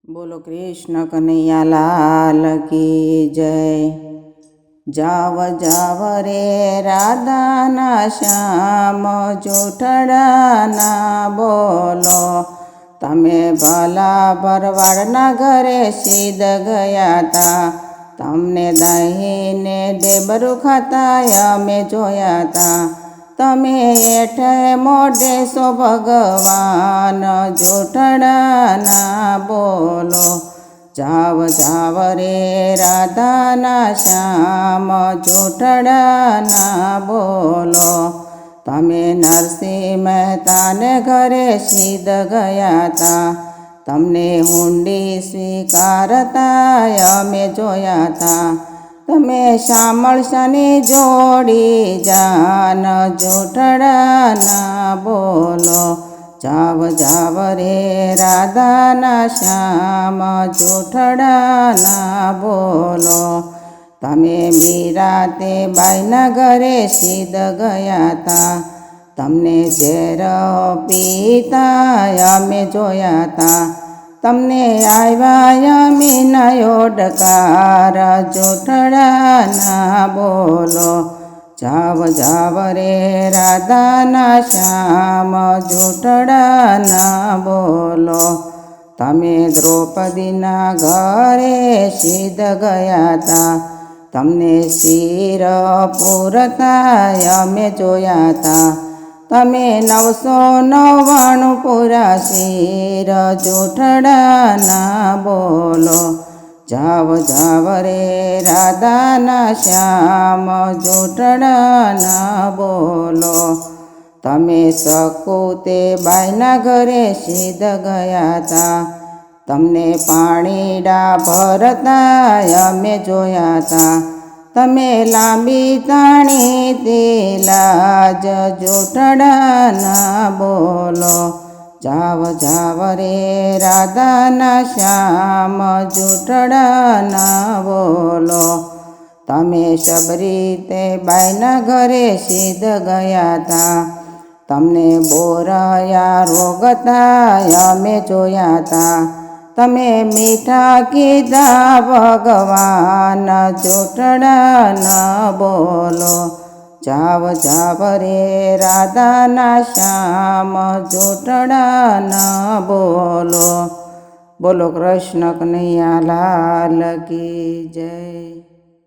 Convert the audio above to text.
બોલો કૃષ્ણ કનૈયા લાલ કી જય। જાવ જાવ રે રાધાના શ્યામ જૂઠડાના બોલો। તમે ભલા ભરવાડના ઘરે સીધ ગયા તા, તમને દહીંને ડેબરું ખાતા અમે જોયા તા। તમે એઠે મોઢે સો ભગવાન જૂઠડાના બોલો। જાવ જાવ રે રાધાના શ્યામ જૂઠડાના બોલો। તમે નરસિંહ મહેતાને ઘરે સીધ ગયા તા, તમને હુંડી સ્વીકારતા અમે જોયા તા। તમે શામળશાની જોડી જાન જૂઠડાના બોલો। જાવ જાવ રે રાધાના શ્યામ જૂઠડાના બોલો। તમે મીરાતે બાઈના ઘરે સીધ ગયા તા, તમને ઝેર પીતા અમે જોયા તા। તમને આવ્યા અમીના ઓડકાર જૂઠડાના બોલો। જાવ જાવ રે રાધાના શ્યામ જૂઠડાના બોલો। તમે દ્રૌપદીના ઘરે સીધ ગયા તા, તમને શિર પૂરતા અમે જોયા તા। તમે 999 પૂરા શિર જૂઠડાના બોલો। જાવ જાવ રે રાધાના શ્યામ જૂઠડાના બોલો। તમે સકુતે બાઈના ઘરે સીધ ગયા તા, તમને પાણીડા ભરતા અમે જોયા તા। તમે લાંબી તાણી તેલાજ જૂઠડાના બોલો। જાવ જાવ રે રાધાના શ્યામ જૂઠડાના બોલો। તમે શબરીતે બાઈના ઘરે સીધ ગયા તા, તમને બોરયા રોગતા અમે જોયા તા। તમે મીઠા કીધા ભગવાન જૂઠડાના બોલો। જાવ જાવ રે રાધાના શ્યામ જૂઠડાના બોલો। બોલો કૃષ્ણ કનૈયા લાલ કી જય।